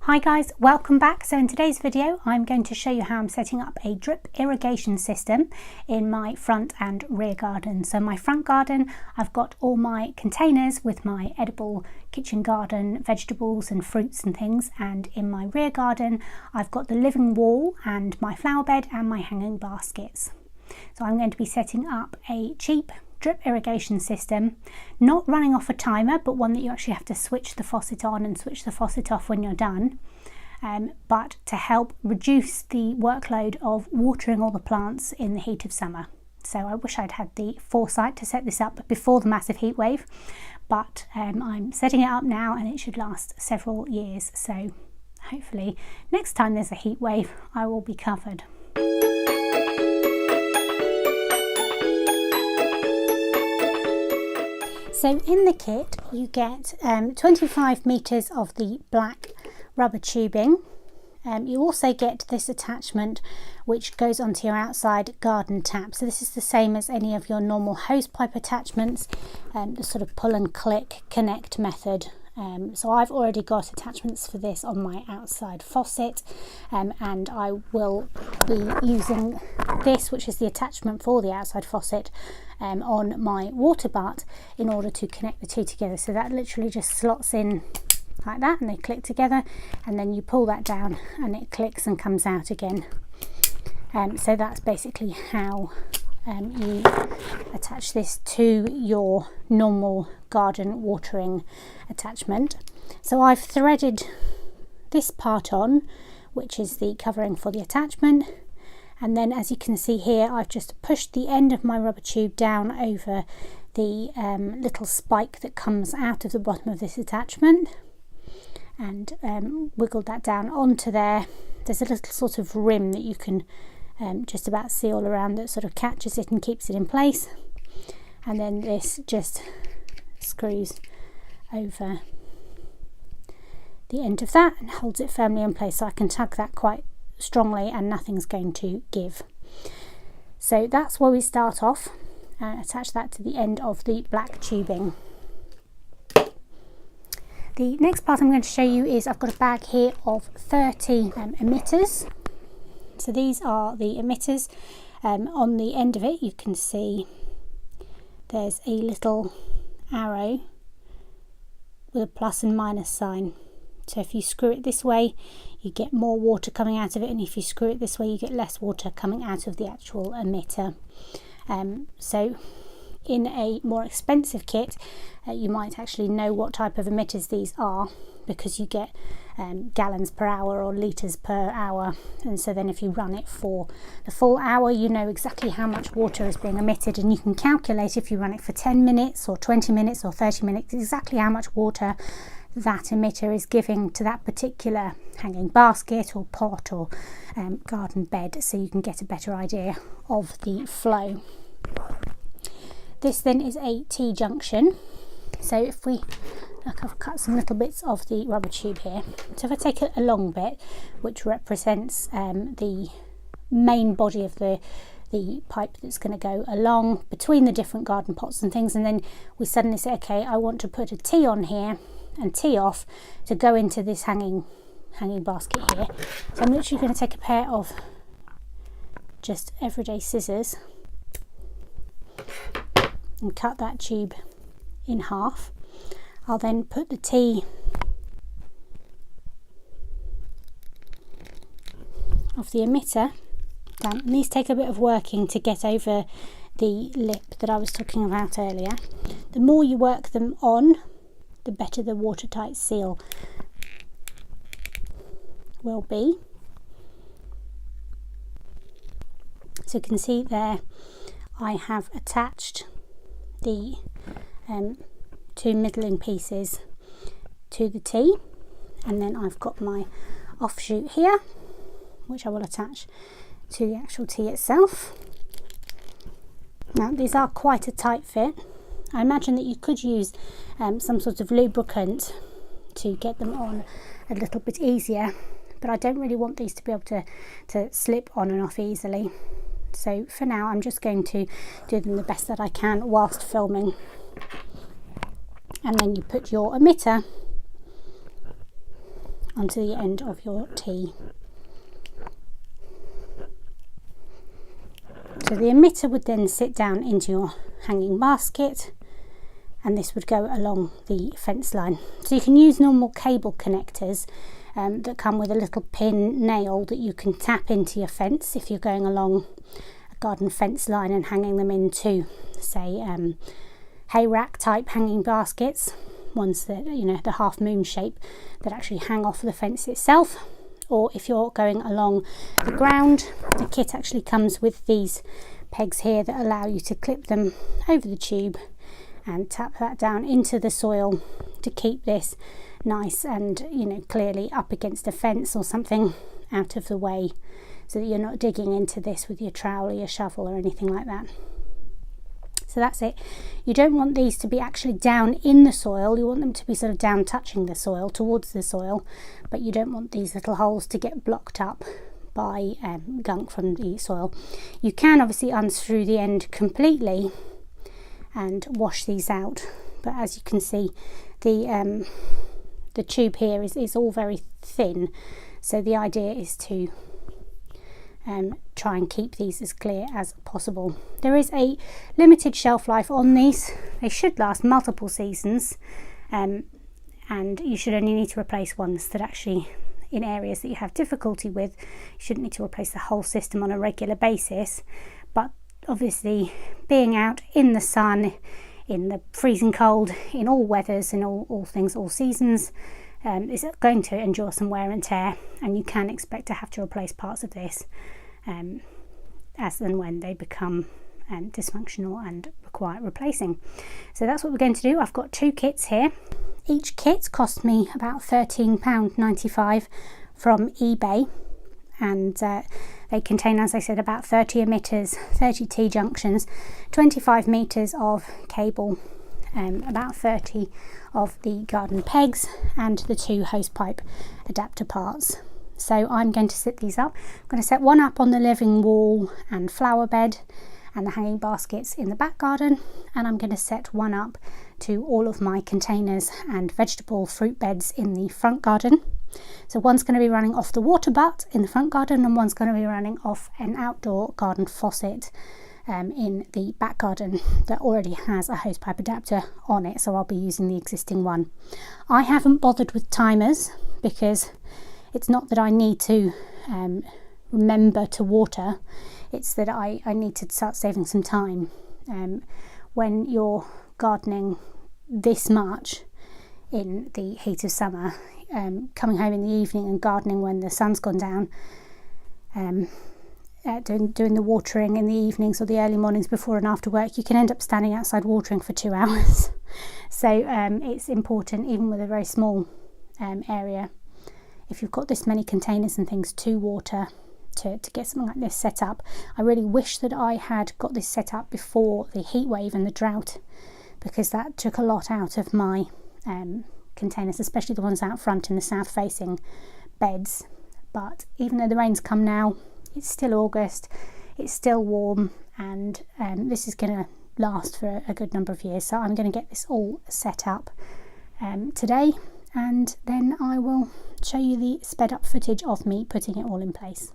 Hi guys, welcome back. So in today's video I'm going to show you how I'm setting up a drip irrigation system in my front and rear garden. So my front garden, I've got all my containers with my edible kitchen garden vegetables and fruits and things, and in my rear garden I've got the living wall and my flower bed and my hanging baskets. So I'm going to be setting up a cheap drip irrigation system, not running off a timer, but one that you actually have to switch the faucet on and switch the faucet off when you're done, but to help reduce the workload of watering all the plants in the heat of summer. So I wish I'd had the foresight to set this up before the massive heat wave, but I'm setting it up now and it should last several years. So hopefully next time there's a heat wave I will be covered. So in the kit you get 25 metres of the black rubber tubing. You also get this attachment which goes onto your outside garden tap. So this is the same as any of your normal hose pipe attachments, the sort of pull and click connect method. So I've already got attachments for this on my outside faucet, and I will be using this, which is the attachment for the outside faucet, on my water butt in order to connect the two together. So that literally just slots in like that and they click together, and then you pull that down and it clicks and comes out again. So that's basically how you attach this to your normal garden watering attachment. So I've threaded this part on, which is the covering for the attachment, and then as you can see here I've just pushed the end of my rubber tube down over the little spike that comes out of the bottom of this attachment and wiggled that down onto there. There's a little sort of rim that you can just about see all around that sort of catches it and keeps it in place, and then this just screws over the end of that and holds it firmly in place, so I can tug that quite strongly and nothing's going to give. So that's where we start off, and attach that to the end of the black tubing. The next part I'm going to show you is I've got a bag here of 30 emitters. So these are the emitters. On the end of it you can see there's a little arrow with a plus and minus sign. So if you screw it this way you get more water coming out of it, and if you screw it this way you get less water coming out of the actual emitter. So in a more expensive kit you might actually know what type of emitters these are, because you get gallons per hour or litres per hour, and so then if you run it for the full hour you know exactly how much water is being emitted, and you can calculate if you run it for 10 minutes or 20 minutes or 30 minutes exactly how much water that emitter is giving to that particular hanging basket or pot or garden bed, so you can get a better idea of the flow. This then is a T-Junction. So if we look, I've cut some little bits of the rubber tube here. So if I take a long bit which represents the main body of the pipe that's going to go along between the different garden pots and things, and then we suddenly say, okay, I want to put a T on here and T off to go into this hanging basket here. So I'm literally going to take a pair of just everyday scissors and cut that tube in half. I'll then put the T of the emitter down, and these take a bit of working to get over the lip that I was talking about earlier. The more you work them on, the better the watertight seal will be. So you can see there I have attached the two middling pieces to the T, and then I've got my offshoot here which I will attach to the actual T itself. Now these are quite a tight fit. I imagine that you could use some sort of lubricant to get them on a little bit easier, but I don't really want these to be able to slip on and off easily. So for now I'm just going to do them the best that I can whilst filming. And then you put your emitter onto the end of your T. So the emitter would then sit down into your hanging basket, and this would go along the fence line. So you can use normal cable connectors that come with a little pin nail that you can tap into your fence if you're going along a garden fence line and hanging them into, say, hay rack type hanging baskets, ones that, you know, the half moon shape that actually hang off the fence itself. Or if you're going along the ground, the kit actually comes with these pegs here that allow you to clip them over the tube and tap that down into the soil to keep this nice and, you know, clearly up against a fence or something out of the way, so that you're not digging into this with your trowel or your shovel or anything like that. So that's it. You don't want these to be actually down in the soil. You want them to be sort of down touching the soil, towards the soil, but you don't want these little holes to get blocked up by gunk from the soil. You can obviously unscrew the end completely and wash these out, but as you can see, the tube here is all very thin, so the idea is to try and keep these as clear as possible. There is a limited shelf life on these. They should last multiple seasons, and you should only need to replace ones that actually, in areas that you have difficulty with, you shouldn't need to replace the whole system on a regular basis. But obviously, being out in the sun, in the freezing cold, in all weathers, in all things, all seasons, is going to endure some wear and tear, and you can expect to have to replace parts of this as and when they become dysfunctional and require replacing. So that's what we're going to do. I've got 2 kits here. Each kit cost me about £13.95 from eBay, and they contain, as I said, about 30 emitters, 30 T-junctions, 25 metres of cable, about 30 of the garden pegs, and the 2 hosepipe adapter parts. So I'm going to set these up. I'm going to set one up on the living wall and flower bed and the hanging baskets in the back garden, and I'm going to set one up to all of my containers and vegetable fruit beds in the front garden. So one's going to be running off the water butt in the front garden, and one's going to be running off an outdoor garden faucet in the back garden that already has a hosepipe adapter on it, so I'll be using the existing one. I haven't bothered with timers because it's not that I need to remember to water, it's that I need to start saving some time. When you're gardening this much in the heat of summer, coming home in the evening and gardening when the sun's gone down, doing the watering in the evenings or the early mornings before and after work, you can end up standing outside watering for 2 hours. So it's important, even with a very small area, if you've got this many containers and things, to water, to get something like this set up. I really wish that I had got this set up before the heat wave and the drought, because that took a lot out of my containers, especially the ones out front in the south facing beds. But even though the rain's come now, it's still August, it's still warm, and this is going to last for a good number of years. So I'm going to get this all set up today, and then I will show you the sped up footage of me putting it all in place.